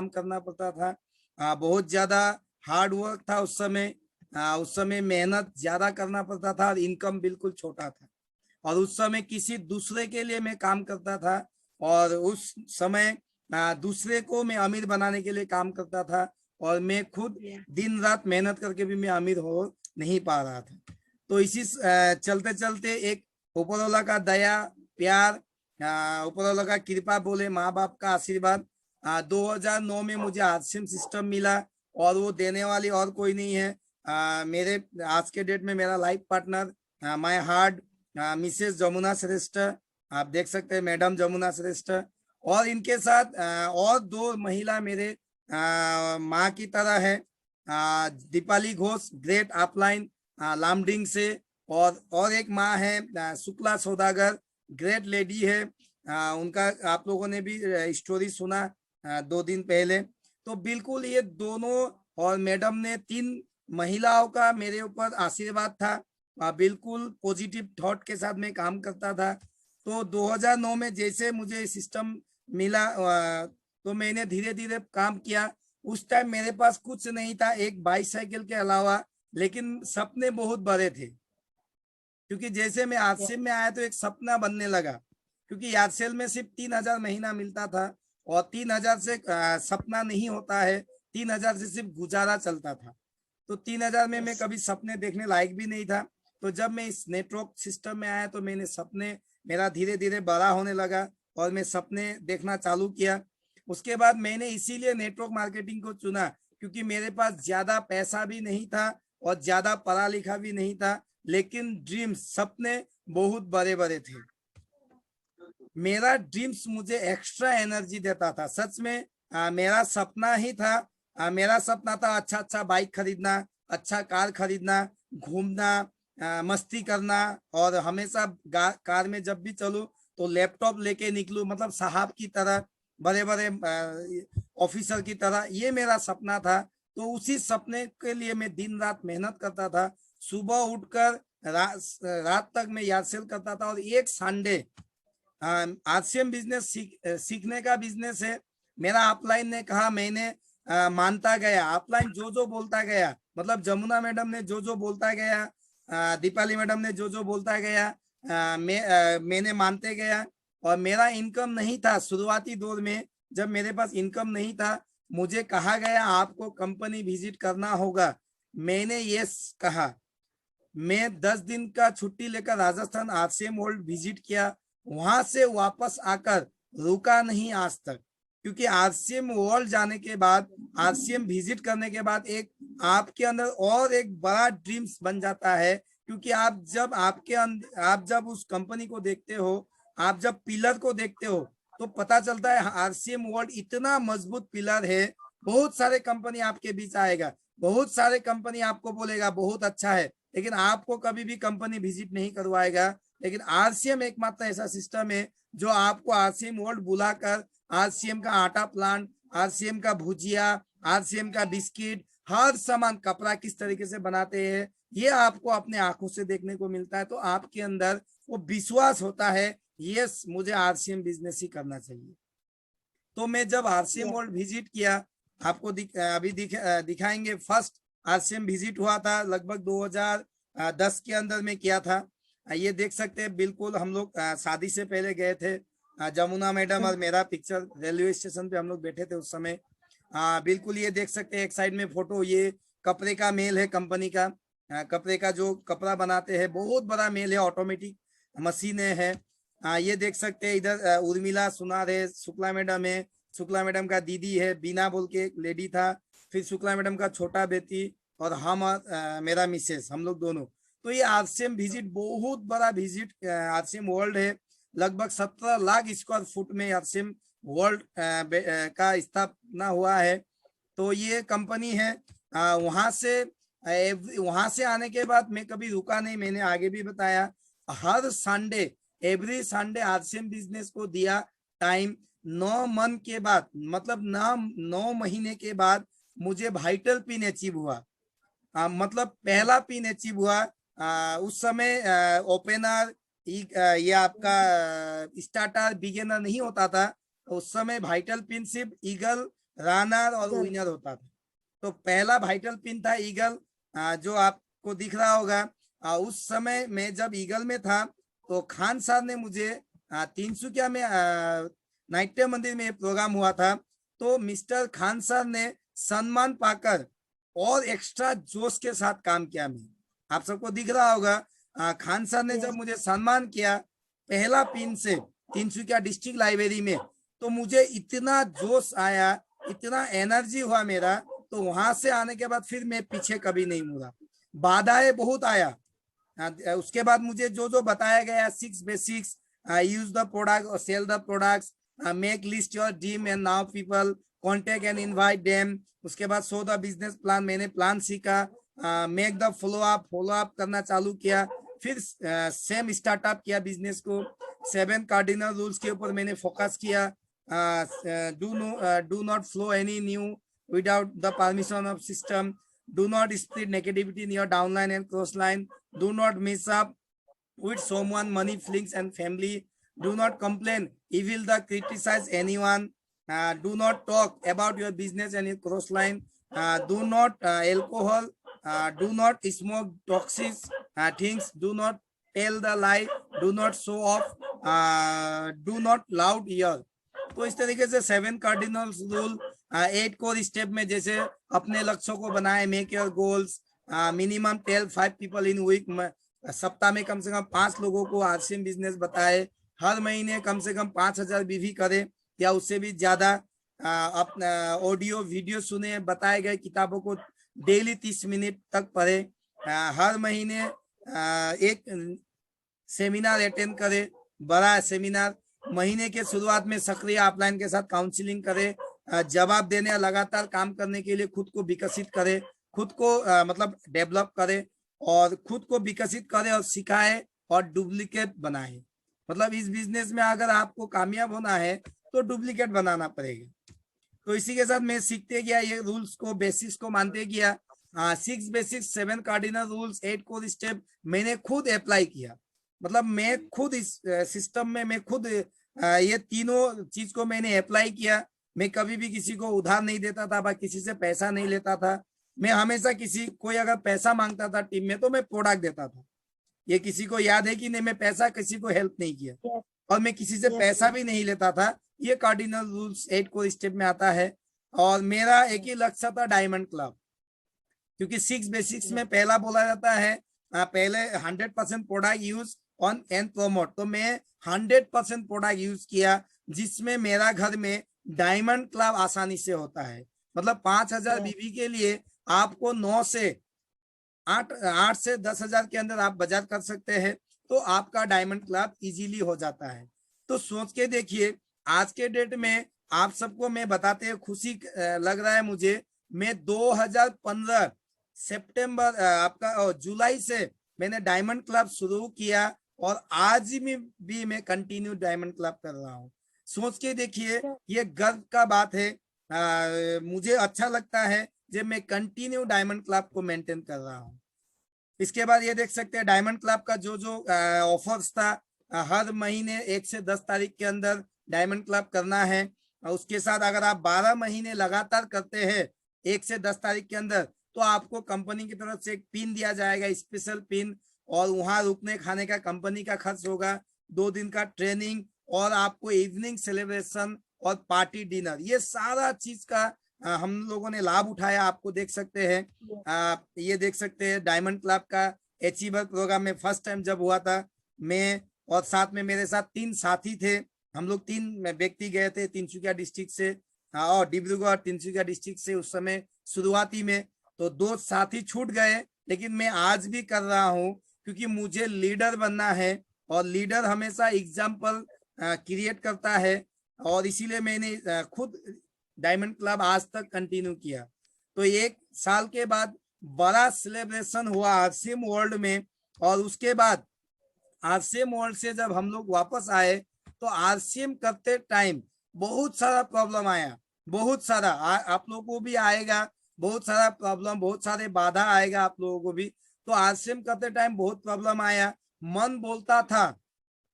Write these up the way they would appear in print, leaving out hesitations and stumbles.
काम करना पड़ता था। बहुत ज्यादा हार्ड वर्क था उस समय। उस समय मेहनत ज्यादा करना पड़ता था और इनकम बिल्कुल छोटा था। और उस समय किसी दूसरे के लिए मैं काम करता था, और उस समय दूसरे को मैं अमीर बनाने के लिए काम करता था, और मैं खुद दिन रात मेहनत करके भी मैं अमीर हो नहीं पा रहा था। तो इसी चलते चलते एक ऊपर वाला का दया प्यार, ऊपर वाला का कृपा बोले, माँ बाप का आशीर्वाद, 2009 में मुझे आरसीएम सिस्टम मिला। और वो देने वाली और कोई नहीं है, मेरे आज के डेट में मेरा life partner, my heart, Mrs Jamuna श्रेष्ठ, आप देख सकते हैं मैडम जमुना श्रेष्ठ। और इनके साथ और दो महिला मेरे माँ की तरह है, दीपाली घोष ग्रेट अपलाइन लामडिंग से। और एक माँ है शुक्ला सौदागर, ग्रेट लेडी है। उनका आप लोगों ने भी स्टोरी सुना 2 दिन पहले। तो बिल्कुल ये दोनों और मैडम ने 3 महिलाओं का मेरे ऊपर आशीर्वाद था। बिल्कुल पॉजिटिव थॉट के साथ मैं काम करता था। तो 2009 में जैसे मुझे सिस्टम मिला, तो मैंने धीरे धीरे काम किया। उस टाइम मेरे पास कुछ नहीं था एक बाईसाइकिल के अलावा, लेकिन सपने बहुत बड़े थे। क्योंकि जैसे मैं आरसीएम में आया तो एक सपना बनने लगा, क्योंकि यादसेल में सिर्फ 3,000 महीना मिलता था, और 3,000 से सपना नहीं होता है, 3,000 से सिर्फ गुजारा चलता था। तो 3,000 में मैं कभी सपने देखने लायक भी नहीं था। तो जब मैं इस नेटवर्क सिस्टम में आया तो मैंने सपने, मेरा धीरे धीरे बड़ा होने लगा और मैं सपने देखना चालू किया। उसके बाद मैंने इसीलिए नेटवर्क मार्केटिंग को चुना, क्योंकि मेरे पास ज्यादा पैसा भी नहीं था और ज्यादा पढ़ा लिखा भी नहीं था, लेकिन ड्रीम्स सपने बहुत बड़े बड़े थे। मेरा ड्रीम्स मुझे एक्स्ट्रा एनर्जी देता था। सच में मेरा सपना ही था, मेरा सपना था अच्छा अच्छा बाइक खरीदना, अच्छा कार खरीदना, घूमना, मस्ती करना, और हमेशा कार में जब भी चलूं तो लैपटॉप लेके निकलूं, मतलब साहब की तरह, बड़े बड़े ऑफिसर की तरह। ये मेरा सपना था। तो उसी सपने के लिए मैं दिन रात मेहनत करता था। सुबह उठकर रात तक मैं यादसेल करता था। और एक संडे आरसीएम बिजनेस सीखने का बिजनेस है। मेरा अपलाइन ने कहा, मैंने मानता गया, अपलाइन जो जो बोलता गया, मतलब जमुना मैडम ने जो जो बोलता गया, दीपाली मैडम ने जो जो बोलता गया, मैंने मानते गया। और मेरा इनकम नहीं था शुरुआती दौर में, जब मेरे पास इनकम नहीं था, मुझे कहा गया आपको कंपनी विजिट करना होगा। मैंने ये कहा। मैं 10 दिन का छुट्टी लेकर राजस्थान आरसीएम वर्ल्ड विजिट किया। वहां से वापस आकर रुका नहीं आज तक, क्योंकि आरसीएम वर्ल्ड जाने के बाद, आरसीएम विजिट करने के बाद एक आपके अंदर और एक बड़ा ड्रीम्स बन जाता है। क्योंकि आप जब आप जब उस कंपनी को देखते हो, आप जब पिलर को देखते हो, तो पता चलता है आरसीएम वर्ल्ड इतना मजबूत पिलर है। बहुत सारे कंपनी आपके बीच आएगा, बहुत सारे कंपनी आपको बोलेगा बहुत अच्छा है, लेकिन आपको कभी भी कंपनी विजिट नहीं करवाएगा। लेकिन आरसीएम एकमात्र ऐसा सिस्टम है जो आपको आरसीएम वर्ल्ड बुलाकर आरसीएम का आटा प्लांट, आरसीएम का भुजिया, आरसीएम का बिस्किट, हर सामान, कपड़ा किस तरीके से बनाते हैं, ये आपको अपने आंखों से देखने को मिलता है। तो आपके अंदर वो विश्वास होता है, यस मुझे आरसीएम बिजनेस ही करना चाहिए। तो मैं जब आरसीएम वर्ल्ड विजिट किया, आपको अभी दिखाएंगे। फर्स्ट आरसीएम विजिट हुआ था लगभग 2010 के अंदर में किया था। ये देख सकते हैं, बिल्कुल हम लोग शादी से पहले गए थे। जमुना मैडम और मेरा पिक्चर रेलवे स्टेशन पे हम लोग बैठे थे उस समय। बिल्कुल ये देख सकते हैं एक साइड में फोटो, ये कपड़े का मेल है कंपनी का। कपड़े का जो कपड़ा बनाते हैं, बहुत बड़ा मेल है, ऑटोमेटिक मशीनें हैं। ये देख सकते हैं इधर उर्मिला सुनार है, शुक्ला मैडम है, शुक्ला मैडम का दीदी है बीना बोल के एक लेडी था, फिर शुक्ला मैडम का छोटा बेटी, और हम मेरा मिसेस, हम लोग दोनों। तो ये आरसीएम विजिट बहुत बड़ा विजिट आरसीएम वर्ल्ड है। लगभग 17 लाख स्क्वायर फुट में आरसीएम वर्ल्ड का स्थापना हुआ है। तो ये कंपनी है। वहां से आने के बाद मैं कभी रुका नहीं, मैंने आगे भी बताया। हर Sunday, every Sunday RCM business को दिया टाइम। 9 मंथ के बाद, मतलब 9 महीने के बाद मुझे वाइटल पिन अचीव हुआ। मतलब पहला पिन अचीव हुआ। उस समय ओपनर, ये आपका स्टार्टर, बिगिनर नहीं होता था। उस समय वाइटल पिन सिर्फ ईगल रनर और जरूर। विनर होता था। तो पहला वाइटल पिन था ईगल, जो आपको दिख रहा होगा। उस समय मैं जब ईगल में था तो खान साहब ने मुझे तिनसुकिया में नाट्य मंदिर में प्रोग्राम हुआ था, तो मिस्टर खान साहब ने सम्मान पाकर और एक्स्ट्रा जोश के साथ काम किया। मैं आप सबको दिख रहा होगा, खान साहब ने जब यस। मुझे सम्मान किया पहला पिन से तिनसुकिया डिस्ट्रिक्ट लाइब्रेरी में, तो मुझे इतना जोश आया, इतना एनर्जी हुआ मेरा। तो वहां से आने के बाद फिर मैं पीछे कभी नहीं मुड़ा। बाधाएं बहुत आया, उसके बाद मुझे जो जो बताया गया 6 बेसिक्स, यूज द प्रोडक्ट और sell the products, make list your dream and now people contact and invite them. उसके बाद शो द बिजनेस प्लान, मैंने प्लान सीखा। मेक द फॉलो अप करना चालू किया। फिर सेम स्टार्टअप किया बिजनेस को। 7 कार्डिनल रूल्स के ऊपर मैंने फोकस किया। Do not flow any new without the permission of system. Do not spread negativity in your downline and crossline. Do not mess up with someone, money, feelings, and family. Do not complain, evil the criticize anyone. Do not talk about your business and your crossline. Do not alcohol. Do not smoke toxic things. Do not tell the lie. Do not show off. Do not loud ear. तो इस तरीके से 7 cardinal rule, 8 core step में जैसे अपने लक्ष्यों को बनाए, make your goals, minimum tell 5 people in week, सप्ताह में कम से कम 5 लोगों को आरसीएम बिजनेस बताए, हर महीने कम से कम 5,000 बीवी करे या उससे भी ज्यादा, अपना ऑडियो वीडियो सुने, बताए गए किताबों को डेली 30 मिनट तक पढ़े, हर महीने एक सेमिनार अटेंड करे, बड़ा सेमिनार, महीने के शुरुआत में सक्रिय ऑफलाइन के साथ काउंसलिंग करे, जवाब देने या लगातार काम करने के लिए खुद को विकसित करे, खुद को मतलब डेवलप करे और खुद को विकसित करे और सिखाए और डुप्लीकेट बनाए। मतलब इस बिजनेस में अगर आपको कामयाब होना है तो डुप्लीकेट बनाना पड़ेगा। तो इसी के साथ मैं सीखते गया, ये रूल्स को बेसिक्स को मानते गया। 6 basics, 7 cardinal rules, 8 core step मैंने खुद अप्लाई किया। मतलब मैं खुद इस सिस्टम में मैं खुद ये तीनों चीज को मैंने अप्लाई किया। मैं कभी भी किसी को उधार नहीं देता था, किसी से पैसा नहीं लेता था। मैं हमेशा किसी कोई अगर पैसा मांगता था टीम में तो मैं प्रोडक्ट देता था। ये किसी को याद है कि नहीं, मैं पैसा किसी को हेल्प नहीं किया यस। और मैं किसी से यस। पैसा भी नहीं लेता था। ये कार्डिनल रूल्स 8 कोर स्टेप में आता है। और मेरा एक ही लक्ष्य था, डायमंड क्लब। क्योंकि 6 बेसिक्स में पहला बोला जाता है पहले 100% product use on and promote, तो मैं 100% प्रोडक्ट यूज किया, जिसमें मेरा घर में डायमंड क्लब आसानी से होता है। मतलब 5,000 यस। बीबी के लिए आपको 9 से 8 से 10,000 के अंदर आप बचत कर सकते हैं, तो आपका डायमंड क्लब इजीली हो जाता है। तो सोच के देखिए, आज के डेट में आप सबको मैं बताते हैं खुशी लग रहा है मुझे। मैं 2015 सितंबर आपका जुलाई से मैंने डायमंड क्लब शुरू किया और आज भी मैं कंटिन्यू डायमंड क्लब कर रहा हूँ। सोच के देखिए, ये गर्व का बात है। मुझे अच्छा लगता है जब मैं कंटिन्यू डायमंड क्लब को मेंटेन कर रहा हूँ। इसके बाद ये देख सकते हैं डायमंड क्लब का जो जो ऑफर्स था, हर महीने 1 से 10 तारीख के अंदर डायमंड क्लब करना है। उसके साथ अगर आप 12 महीने लगातार करते हैं 1 से 10 तारीख के अंदर, तो आपको कंपनी की तरफ से एक पिन दिया जाएगा, स्पेशल पिन, और वहां रुकने खाने का कंपनी का खर्च होगा, 2 दिन का ट्रेनिंग, और आपको इवनिंग सेलिब्रेशन और पार्टी डिनर, ये सारा चीज का हम लोगों ने लाभ उठाया। आपको देख सकते हैं, ये देख सकते हैं डायमंड क्लब का अचीवर प्रोग्राम में फर्स्ट टाइम जब हुआ था, मैं और साथ में मेरे साथ 3 साथी थे। हम लोग 3 व्यक्ति गए थे तिनसुकिया डिस्ट्रिक्ट से, और डिब्रूगढ़ तिनसुकिया डिस्ट्रिक्ट से उस समय शुरुआती में। तो 2 साथी छूट गए, लेकिन मैं आज भी कर रहा हूँ क्योंकि मुझे लीडर बनना है और लीडर हमेशा एग्जाम्पल क्रिएट करता है। और इसीलिए मैंने खुद डायमंड क्लब आज तक कंटिन्यू किया। तो 1 साल के बाद बड़ा सेलिब्रेशन हुआ आरसीएम वर्ल्ड में, और उसके बाद आरसीएम वर्ल्ड से जब हम लोग वापस आए तो आरसीएम करते टाइम बहुत सारा प्रॉब्लम आया, बहुत सारा आप लोगों को भी आएगा, बहुत सारा प्रॉब्लम, बहुत सारे बाधा आएगा आप लोगों को भी। तो आरसीएम करते टाइम बहुत प्रॉब्लम आया। मन बोलता था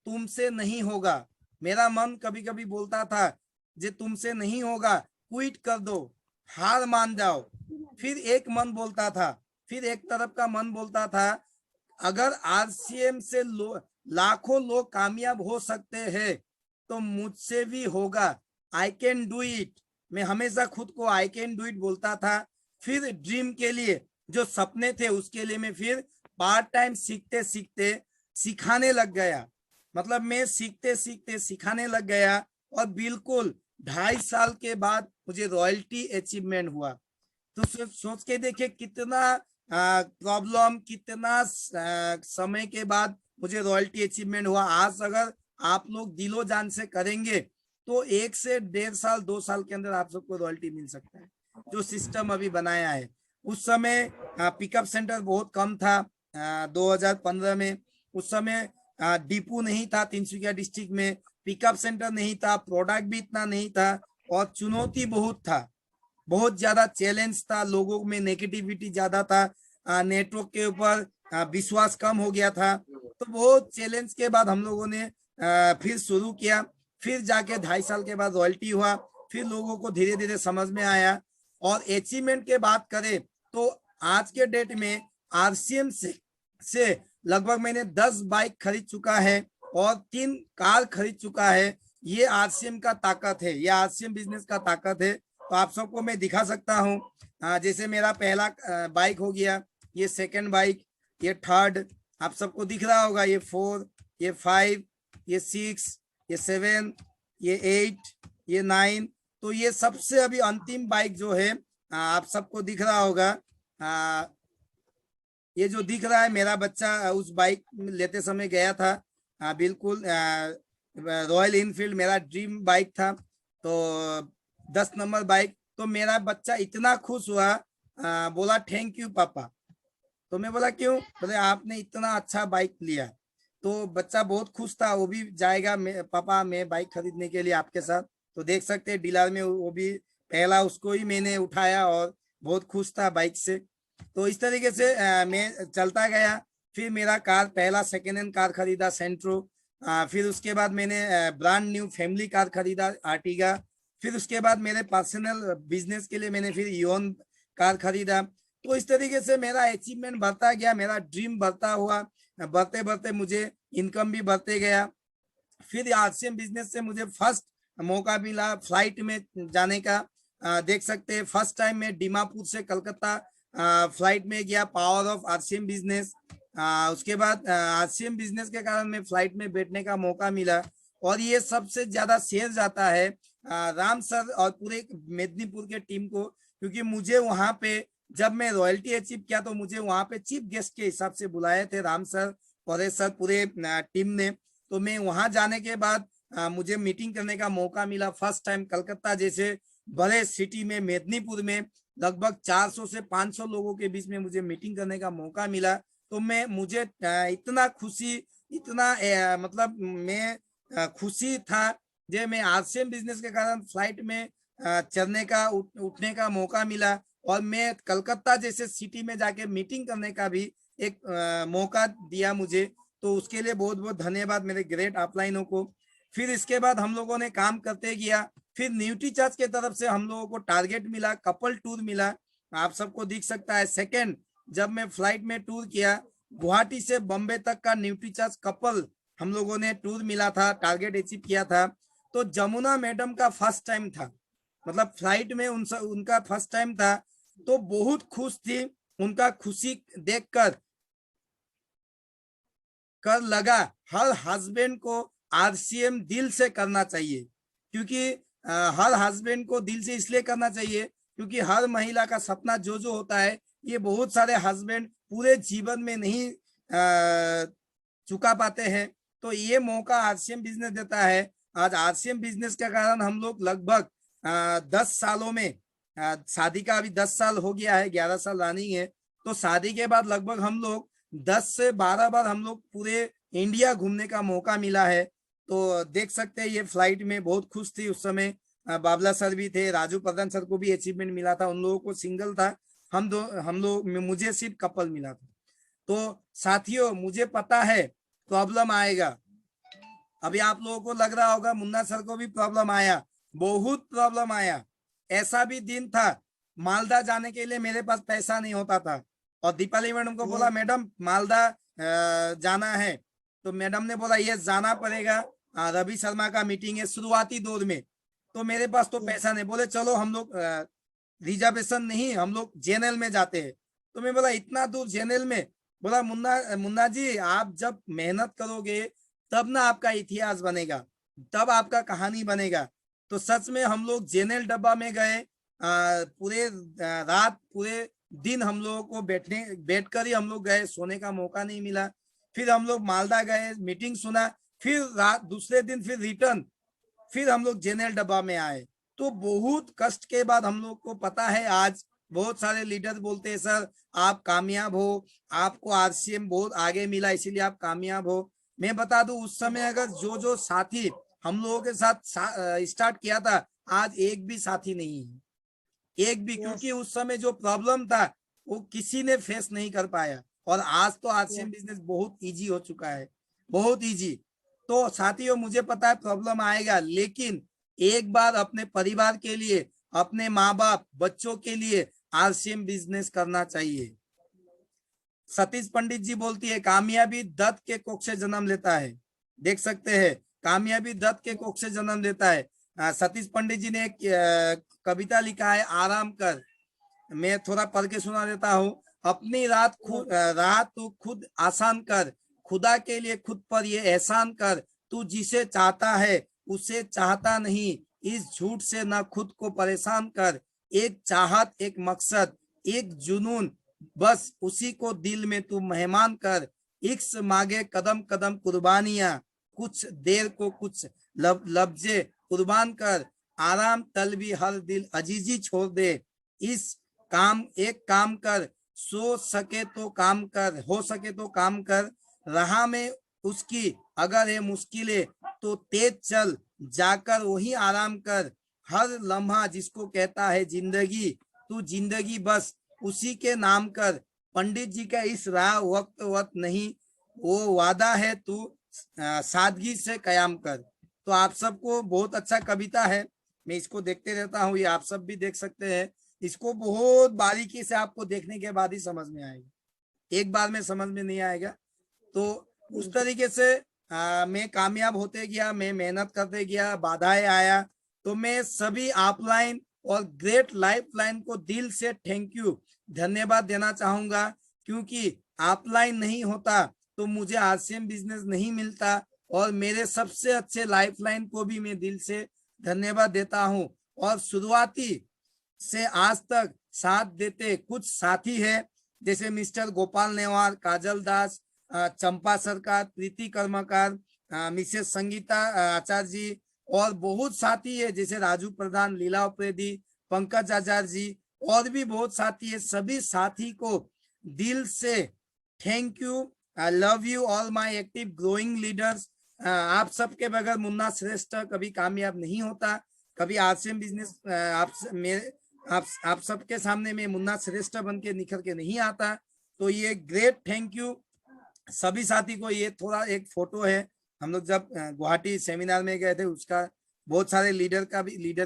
तुमसे नहीं होगा, मेरा मन कभी कभी बोलता था जे तुमसे नहीं होगा, क्विट कर दो, हार मान जाओ। फिर एक मन बोलता था, फिर एक तरफ का मन बोलता था अगर आरसीएम से लाखों लोग कामयाब हो सकते हैं तो मुझसे भी होगा, आई कैन डू इट। मैं हमेशा खुद को आई कैन डू इट बोलता था। फिर ड्रीम के लिए, जो सपने थे उसके लिए मैं फिर पार्ट टाइम सीखते सीखते सिखाने लग गया। मतलब मैं सीखते सीखते सिखाने लग गया और बिल्कुल 2.5 साल के बाद मुझे रॉयल्टी अचीवमेंट हुआ। तो सोच के देखिए कितना प्रॉब्लम, कितना समय के बाद मुझे रॉयल्टी अचीवमेंट हुआ। आज अगर आप लोग दिलो जान से करेंगे तो 1 से 1.5 साल 2 साल के अंदर आप सबको रॉयल्टी मिल सकता है, जो सिस्टम अभी बनाया है। उस समय पिकअप सेंटर बहुत कम था 2015 में। उस समय डिपो नहीं था तिनसुकिया डिस्ट्रिक्ट में, पिकअप सेंटर नहीं था, प्रोडक्ट भी इतना नहीं था और चुनौती बहुत था, बहुत ज्यादा चैलेंज था, लोगों में नेगेटिविटी ज्यादा था, नेटवर्क के ऊपर विश्वास कम हो गया था। तो बहुत चैलेंज के बाद हम लोगों ने फिर शुरू किया। फिर जाके 2.5 साल के बाद रॉयल्टी हुआ। फिर लोगों को धीरे धीरे समझ में आया। और अचीवमेंट के बात करें तो आज के डेट में आरसीएम से लगभग मैंने 10 बाइक खरीद चुका है और 3 कार खरीद चुका है। ये आरसीएम का ताकत है, ये आरसीएम बिजनेस का ताकत है। तो आप सबको मैं दिखा सकता हूँ। जैसे मेरा पहला बाइक हो गया, ये सेकंड बाइक, ये थर्ड, आप सबको दिख रहा होगा, ये 4, ये 5, ये 6, ये 7, ये 8, ये 9। तो ये सबसे अभी अंतिम बाइक जो है आप सबको दिख रहा होगा। ये जो दिख रहा है मेरा बच्चा उस बाइक लेते समय गया था। बिल्कुल रॉयल इनफील्ड मेरा ड्रीम बाइक था, तो 10 नंबर बाइक। तो मेरा बच्चा इतना खुश हुआ, बोला थैंक यू पापा। तो मैं बोला क्यों? बोले आपने इतना अच्छा बाइक लिया। तो बच्चा बहुत खुश था, वो भी जाएगा पापा मैं बाइक खरीदने के लिए आपके साथ। तो देख सकते हैं डीलर में वो भी पहला उसको ही मैंने उठाया और बहुत खुश था बाइक से। तो इस तरीके से मैं चलता गया। फिर मेरा कार पहला सेकेंड हैंड कार खरीदा सेंट्रो। फिर उसके बाद मैंने ब्रांड न्यू फैमिली कार खरीदा आर्टिगा। फिर उसके बाद मेरे पर्सनल बिजनेस के लिए मैंने फिर इओन कार खरीदा। तो इस तरीके से मेरा अचीवमेंट बढ़ता गया, मेरा ड्रीम बढ़ता हुआ, बढ़ते बढ़ते मुझे इनकम भी बढ़ते गया। फिर आरसीएम बिजनेस से मुझे फर्स्ट मौका मिला फ्लाइट में जाने का। देख सकते हैं फर्स्ट टाइम मैं दीमापुर से कलकत्ता फ्लाइट में गया, पावर ऑफ आरसीएम बिजनेस। उसके बाद आरसीएम बिजनेस के कारण मैं फ्लाइट में बैठने का मौका मिला। और ये सबसे ज्यादा शेयर जाता है राम सर और पूरे मेदिनीपुर के टीम को, क्योंकि मुझे वहां पे जब मैं रॉयल्टी अचीव किया तो मुझे वहां पे चीफ गेस्ट के हिसाब से बुलाए थे राम सर, परेश सर, पूरे टीम ने। तो मैं वहां जाने के बाद मुझे मीटिंग करने का मौका मिला फर्स्ट टाइम कलकत्ता जैसे बड़े सिटी में, मेदिनीपुर में लगभग 400 से 500 लोगों के बीच में मुझे मीटिंग करने का मौका मिला। तो मुझे इतना खुशी, इतना मतलब मैं खुशी था जो मैं आरसीएम बिजनेस के कारण फ्लाइट में चढ़ने का उठने का मौका मिला। और मैं कलकत्ता जैसे सिटी में जाके मीटिंग करने का भी एक मौका दिया मुझे। तो उसके लिए बहुत बहुत धन्यवाद मेरे ग्रेट अपलाइनों को। फिर इसके बाद हम लोगों ने काम करते गया। फिर न्यूट्रीचार्ज के तरफ से हम लोगों को टारगेट मिला, कपल टूर मिला, आप सबको दिख सकता है। सेकेंड, जब मैं फ्लाइट में टूर किया गुवाहाटी से बम्बे तक का न्यूट्रीचार्ज कपल हम लोगों ने टूर मिला था, टारगेट अचीव किया था। तो जमुना मैडम का फर्स्ट टाइम था, मतलब फ्लाइट में उनका फर्स्ट टाइम था। तो बहुत खुश थी, उनका खुशी देखकर लगा हर हस्बैंड को आरसीएम दिल से करना चाहिए। क्योंकि हर हस्बैंड को दिल से इसलिए करना चाहिए क्योंकि हर महिला का सपना जो होता है ये बहुत सारे हस्बैंड पूरे जीवन में नहीं चुका पाते हैं। तो ये मौका आरसीएम बिजनेस देता है। आज आरसीएम बिजनेस के कारण हम लोग लगभग 10 सालों में, शादी का अभी 10 साल हो गया है, 11 साल रनिंग है। तो शादी के बाद लगभग हम लोग 10 से 12 बार हम लोग पूरे इंडिया घूमने का मौका मिला है। तो देख सकते हैं ये फ्लाइट में बहुत खुश थी उस समय। बाबला सर भी थे, राजू प्रधान सर को भी अचीवमेंट मिला था, उन लोगों को सिंगल था, हम लोग मुझे सिर्फ कपल मिला था। तो साथियों मुझे पता है प्रॉब्लम आएगा। अभी आप लोगों को लग रहा होगा मुन्ना सर को भी प्रॉब्लम आया, बहुत प्रॉब्लम आया, ऐसा भी दिन था मालदा जाने के लिए मेरे पास पैसा नहीं होता था, और दीपाली मैडम को बोला मैडम मालदा जाना है, तो मैडम ने बोला ये जाना पड़ेगा, रवि शर्मा का मीटिंग है शुरुआती दौर में, तो मेरे पास तो पैसा नहीं, बोले चलो हम लोग रिजर्वेशन नहीं हम लोग जेएनएल में जाते हैं। तो मैं बोला इतना दूर जेएनएल में, बोला मुन्ना मुन्ना जी आप जब मेहनत करोगे तब ना आपका इतिहास बनेगा, तब आपका कहानी बनेगा। तो सच में हम लोग जेएनएल डब्बा में गए, पूरे रात पूरे दिन हम लोगों को बैठकर ही हम लोग गए, सोने का मौका नहीं मिला। फिर हम लोग मालदा गए, मीटिंग सुना, फिर रात दूसरे दिन फिर रिटर्न, फिर हम लोग जेएनएल डब्बा में आए। तो बहुत कष्ट के बाद हम लोग को पता है, आज बहुत सारे लीडर बोलते हैं सर आप कामयाब हो, आपको आरसीएम बहुत आगे मिला इसीलिए आप कामयाब हो। मैं बता दूं उस समय अगर जो जो साथी हम लोगों के साथ स्टार्ट किया था, आज एक भी साथी नहीं है, एक भी, क्योंकि उस समय जो प्रॉब्लम था वो किसी ने फेस नहीं कर पाया, और आज तो आरसीएम बिजनेस बहुत इजी हो चुका है, बहुत इजी। तो साथियों मुझे पता है प्रॉब्लम आएगा, लेकिन एक बार अपने परिवार के लिए, अपने माँ बाप बच्चों के लिए आरसीएम बिजनेस करना चाहिए। सतीश पंडित जी बोलती है कामयाबी दत्त के कोख से जन्म लेता है, देख सकते हैं कामयाबी दत्त के कोख से जन्म लेता है। सतीश पंडित जी ने एक कविता लिखा है आराम कर, मैं थोड़ा पढ़ के सुना देता हूँ। अपनी रात तू खुद आसान कर, खुदा के लिए खुद पर ये एहसान कर, तू जिसे चाहता है उसे चाहता नहीं, इस झूठ से ना खुद को परेशान कर, एक चाहत एक मकसद एक जुनून, बस उसी को दिल में तू मेहमान कर, इक्स मांगे कदम कदम कुर्बानियां, कुछ देर को कुछ लफ्जे कुर्बान कर, आराम तलबी हर दिल अजीजी छोड़ दे, इस एक काम कर, सो सके तो काम कर, हो सके तो काम कर, राह में उसकी अगर है मुश्किलें तो तेज चल, जाकर वही आराम कर, हर लम्हा जिसको कहता है जिंदगी, तू जिंदगी बस उसी के नाम कर, पंडित जी का इस राह वक्त वक्त नहीं, वो वादा है तू सादगी से कयाम कर। तो आप सबको बहुत अच्छा कविता है, मैं इसको देखते रहता हूँ, ये आप सब भी देख सकते हैं, इसको बहुत बारीकी से आपको देखने के बाद ही समझ में आएगा, एक बार में समझ में नहीं आएगा। तो उस तरीके से मैं कामयाब होते गया, मैं मेहनत करते गया, बाधाएं आया, तो मैं सभी ऑफलाइन और ग्रेट लाइफ लाइन को दिल से थैंक यू धन्यवाद देना चाहूंगा, क्योंकि ऑफलाइन नहीं होता तो मुझे आरसीएम बिजनेस नहीं मिलता, और मेरे सबसे अच्छे लाइफ लाइन को भी मैं दिल से धन्यवाद देता हूं। और शुरुआती से आज तक साथ देते कुछ साथी है, जैसे मिस्टर गोपाल नेवार, काजल दास, चंपा सरकार, प्रीति कर्मकार, मिसेस संगीता आचार्य जी, और बहुत साथी है जैसे राजू प्रधान, लीला उप्रेदी, पंकज आचार्य जी, और भी बहुत साथी है। सभी साथी को दिल से thank you, I love you all my active growing leaders. आप सबके बगैर मुन्ना श्रेष्ठ कभी कामयाब नहीं होता, कभी आरसीएम बिजनेस आप सबके सामने में मुन्ना श्रेष्ठ बन के निखर के नहीं आता। तो ये ग्रेट थैंक यू सभी साथी को। ये थोड़ा एक फोटो है, हम लोग जब गुवाहाटी सेमिनार में गए थे उसका, बहुत सारे लीडर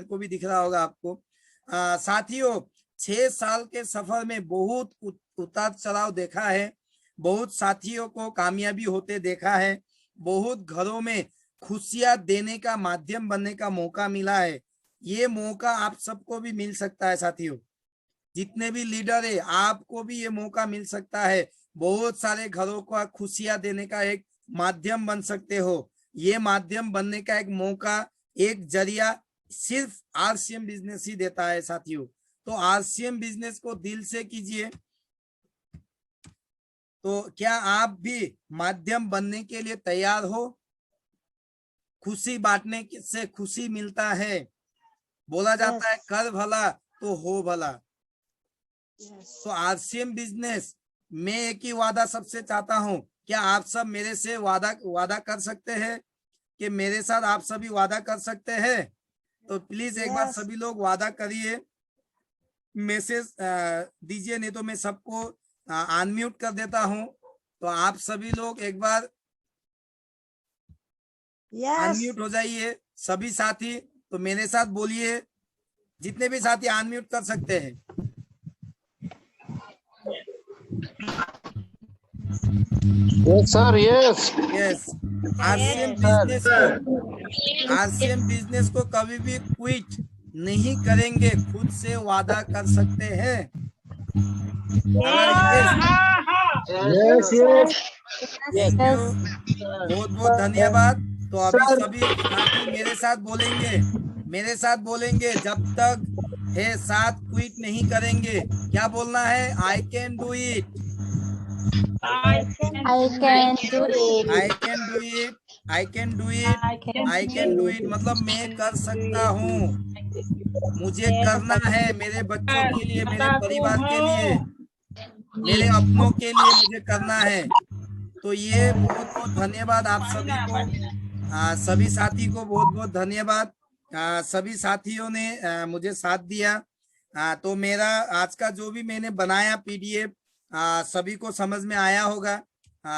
को भी दिख रहा होगा आपको। साथियों 6 साल के सफर में बहुत उतार चढ़ाव देखा है, बहुत साथियों को कामयाबी होते देखा है, बहुत घरों में खुशियां देने का माध्यम बनने का मौका मिला है। ये मौका आप सबको भी मिल सकता है साथियों, जितने भी लीडर है आपको भी ये मौका मिल सकता है, बहुत सारे घरों को खुशियां देने का एक माध्यम बन सकते हो। ये माध्यम बनने का एक मौका, एक जरिया सिर्फ आरसीएम बिजनेस ही देता है साथियों। तो आरसीएम बिजनेस को दिल से कीजिए। तो क्या आप भी माध्यम बनने के लिए तैयार हो? खुशी बांटने से खुशी मिलता है, बोला जाता है कर भला तो हो भला। तो आरसीएम बिजनेस में एक ही वादा सबसे चाहता हूं, क्या आप सब मेरे से वादा कर सकते हैं कि मेरे साथ आप सभी वादा कर सकते हैं? तो प्लीज एक बार सभी लोग वादा करिए, मैसेज दीजिए, नहीं तो मैं सबको अनम्यूट कर देता हूं। तो आप सभी लोग एक बार अनम्यूट हो जाइए सभी साथी, तो मेरे साथ बोलिए जितने भी साथी अनम्यूट कर सकते हैं। Yes sir, yes yes. RCM sir. Business को आरसीएम बिजनेस को कभी भी क्विट नहीं करेंगे, खुद से वादा कर सकते हैं। अगर yes, yes yes thank you, बहुत बहुत धन्यवाद। तो अभी सर। सभी साथी मेरे साथ बोलेंगे, मेरे साथ बोलेंगे, जब तक है साथ क्विट नहीं करेंगे। क्या बोलना है? I can do it, I can do it. I can do it, I can do it, I can do it, मतलब मैं कर सकता हूँ, मुझे करना है, मेरे बच्चों के लिए, मेरे परिवार के लिए, मेरे अपनों के लिए मुझे करना है। तो ये बहुत बहुत धन्यवाद आप सभी को, सभी साथी को बहुत बहुत धन्यवाद। सभी साथियों ने मुझे साथ दिया। तो मेरा आज का जो भी मैंने बनाया पीडीएफ सभी को समझ में आया होगा।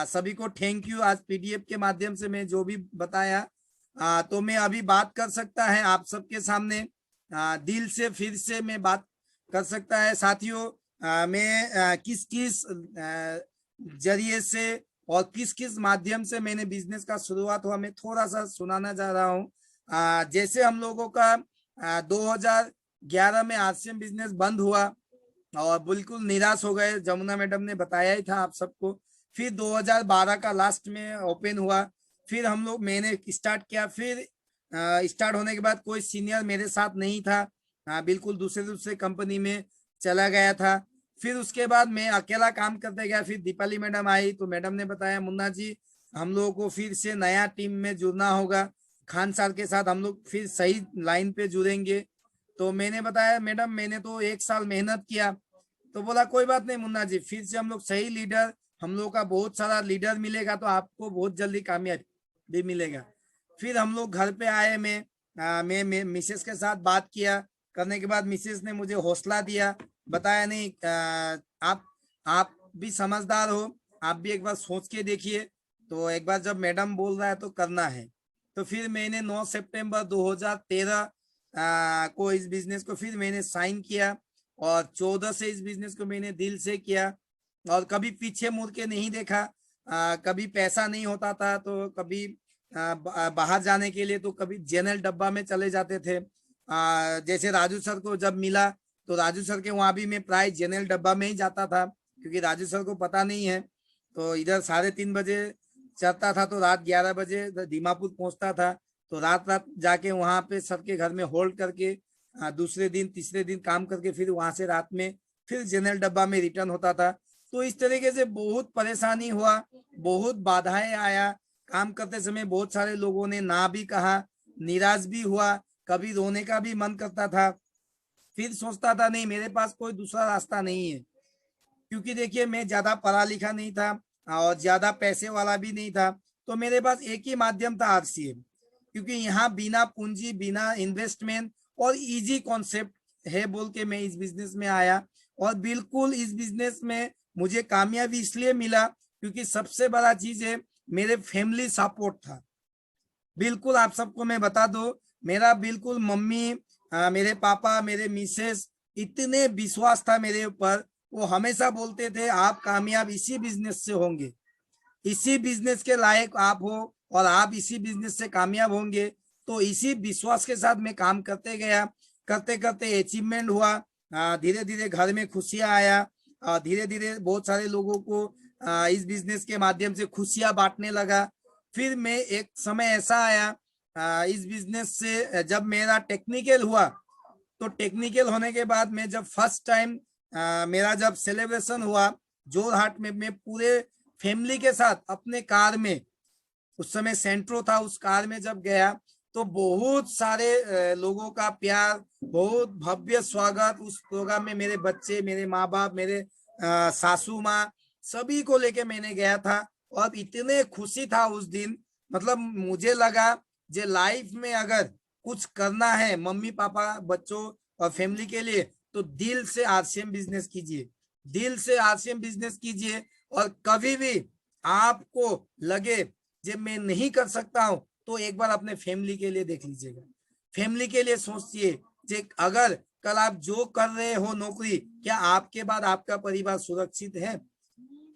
सभी को थैंक यू। आज पीडीएफ के माध्यम से मैं जो भी बताया, तो मैं अभी बात कर सकता है आप सबके सामने, दिल से फिर से मैं बात कर सकता है साथियों। मैं किस किस जरिए से और किस किस माध्यम से मैंने बिजनेस का शुरुआत हुआ, मैं थोड़ा सा सुनाना चाह रहा हूँ। जैसे हम लोगों का 2011 में आरसीएम बिजनेस बंद हुआ और बिल्कुल निराश हो गए, जमुना मैडम ने बताया ही था आप सबको। फिर 2012 का लास्ट में ओपन हुआ, फिर हम लोग मैंने स्टार्ट किया। फिर स्टार्ट होने के बाद कोई सीनियर मेरे साथ नहीं था, बिल्कुल दूसरे दूसरे कंपनी में चला गया था। फिर उसके बाद मैं अकेला काम करते गया। फिर दीपाली मैडम आई तो मैडम ने बताया, मुन्ना जी हम लोगों को फिर से नया टीम में जुड़ना होगा, खान सर के साथ हम लोग फिर सही लाइन पे जुड़ेंगे। तो मैंने बताया, मैडम मैंने तो 1 साल मेहनत किया। तो बोला कोई बात नहीं मुन्ना जी, फिर से हम लोग सही लीडर, हम लोग का बहुत सारा लीडर मिलेगा तो आपको बहुत जल्दी कामयाबी मिलेगा। फिर हम लोग घर पे आए, मैं मिसेस के साथ बात किया, करने के बाद मिसेस ने मुझे हौसला दिया, बताया नहीं आप भी समझदार हो, आप भी एक बार सोच के देखिए। तो एक बार जब मैडम बोल रहा है तो करना है। तो फिर मैंने 9 सितंबर 2013 को इस बिजनेस को फिर मैंने साइन किया और 14 से इस बिजनेस को मैंने दिल से किया और कभी पीछे मुड़ के नहीं देखा। कभी पैसा नहीं होता था तो कभी बाहर जाने के लिए तो कभी जनरल डब्बा में चले जाते थे। जैसे राजू सर को जब मिला तो राजू सर के वहां भी मैं प्राय जनरल डब्बा में ही जाता था, क्योंकि राजू सर को पता नहीं है। तो इधर 3:30 बजे चलता था तो रात 11 बजे दीमापुर पहुंचता था। तो रात रात जाके वहां पे सर के घर में होल्ड करके दूसरे दिन तीसरे दिन काम करके फिर वहां से रात में फिर जनरल डब्बा में रिटर्न होता था। तो इस तरीके से बहुत परेशानी हुआ, बहुत बाधाएं आया, काम करते समय बहुत सारे लोगों ने ना भी कहा, निराश भी हुआ, कभी रोने का भी मन करता था। फिर सोचता था नहीं मेरे पास कोई दूसरा रास्ता नहीं है, क्योंकि देखिए मैं ज्यादा पढ़ा लिखा नहीं था और ज्यादा पैसे वाला भी नहीं था। तो मेरे पास एक ही माध्यम था आरसीएम, क्योंकि यहाँ बिना पूंजी बिना इन्वेस्टमेंट और इजी कॉन्सेप्ट है बोल के मैं इस बिजनेस में आया। और बिल्कुल इस बिजनेस में मुझे कामयाबी इसलिए मिला क्योंकि सबसे बड़ा चीज है मेरे फैमिली सपोर्ट था। बिल्कुल आप सबको मैं बता दूं, मेरा बिल्कुल मम्मी, मेरे पापा, मेरे मिसेस इतने विश्वास था मेरे ऊपर। वो हमेशा बोलते थे आप कामयाब इसी बिजनेस से होंगे, इसी बिजनेस के लायक आप हो और आप इसी बिजनेस से कामयाब होंगे। तो इसी विश्वास के साथ मैं काम करते गया, करते करते अचीवमेंट हुआ। धीरे धीरे घर में खुशियां आया, धीरे धीरे बहुत सारे लोगों को इस बिजनेस के माध्यम से खुशियां बांटने लगा। फिर मैं एक समय ऐसा आया इस बिजनेस से जब मेरा टेक्निकल हुआ, तो टेक्निकल होने के बाद मैं जब फर्स्ट टाइम मेरा जब सेलिब्रेशन हुआ जोरहाट में, मैं पूरे फैमिली के साथ अपने कार में, उस समय सेंट्रो था, उस कार में जब गया तो बहुत सारे लोगों का प्यार, बहुत भव्य स्वागत उस प्रोग्राम में। मेरे बच्चे, मेरे माँ बाप, मेरे सासू माँ, सभी को लेके मैंने गया था और इतने खुशी था उस दिन। मतलब मुझे लगा जे लाइफ में अगर कुछ करना है मम्मी पापा बच्चों और फैमिली के लिए तो दिल से आरसीएम बिजनेस कीजिए, दिल से आरसीएम बिजनेस कीजिए। और कभी भी आपको लगे जब मैं नहीं कर सकता हूं तो एक बार अपने फैमिली के लिए देख लीजिएगा, फैमिली के लिए सोचिए जे अगर कल आप जो कर रहे हो नौकरी, क्या आपके बाद आपका परिवार सुरक्षित है?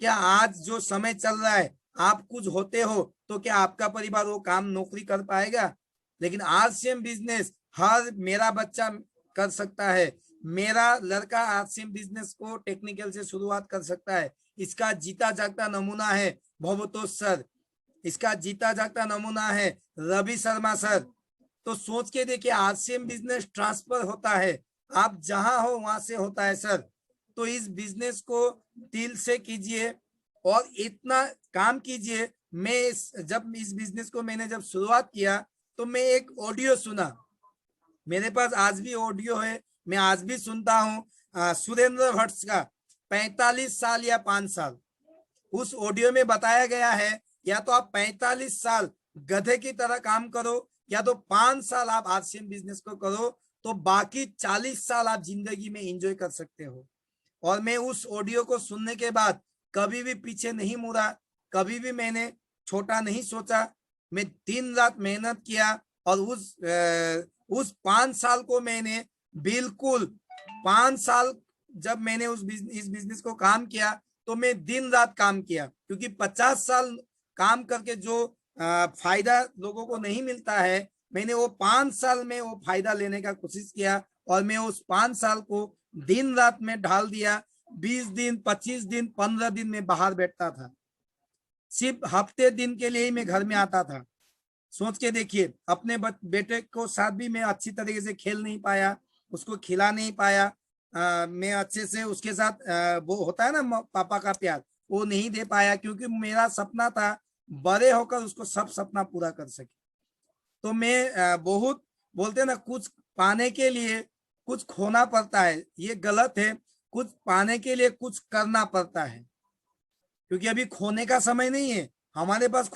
क्या आज जो समय चल रहा है आप कुछ होते हो तो क्या आपका परिवार वो काम नौकरी कर पाएगा? लेकिन RCM बिजनेस हर मेरा बच्चा कर सकता है, मेरा लड़का RCM बिजनेस को टेक्निकल से शुरुआत कर सकता है। इसका जीता जागता नमूना है भवतोष सर, इसका जीता जागता नमूना है रवि शर्मा सर। तो सोच के देखिए, RCM बिजनेस ट्रांसफर होता है, आप जहां हो वहां से होता है सर। तो इस बिजनेस को दिल से कीजिए और इतना काम कीजिए। मैं जब इस बिजनेस को मैंने जब शुरुआत किया तो मैं एक ऑडियो सुना, मेरे पास आज भी ऑडियो है, मैं आज भी सुनता हूँ सुरेंद्र भट्ट का 45 साल या 5 साल। उस ऑडियो में बताया गया है या तो आप 45 साल गधे की तरह काम करो या तो 5 साल आप RCM बिजनेस को करो, तो बाकी 40 साल आप जिंदगी में एंजॉय कर सकते हो। और मैं उस ऑडियो को सुनने के बाद कभी भी पीछे नहीं मुड़ा, कभी भी मैंने छोटा नहीं सोचा। मैं दिन रात मेहनत किया और उस 5 साल को मैंने बिल्कुल 5 साल जब मैंने इस बिजनेस को काम किया तो मैं दिन रात काम किया, क्योंकि 50 साल काम करके जो फायदा लोगों को नहीं मिलता है, मैंने वो 5 साल में वो फायदा लेने का कोशिश किया और मैं उस 5 साल को दिन रात में ढाल दिया। 20 दिन 25 दिन 15 दिन में बाहर बैठता था, सिर्फ हफ्ते दिन के लिए ही मैं घर में आता था। सोच के देखिए, अपने बेटे को साथ भी मैं अच्छी तरीके से खेल नहीं पाया, उसको खिला नहीं पाया, मैं अच्छे से उसके साथ वो होता है ना पापा का प्यार, वो नहीं दे पाया, क्योंकि मेरा सपना था बड़े होकर उसको सब सपना पूरा कर सके। तो मैं बहुत बोलते हैं ना, कुछ पाने के लिए कुछ खोना पड़ता है, ये गलत है। कुछ पाने के लिए कुछ करना पड़ता है, क्योंकि अभी खोने का समय नहीं है हमारे पास।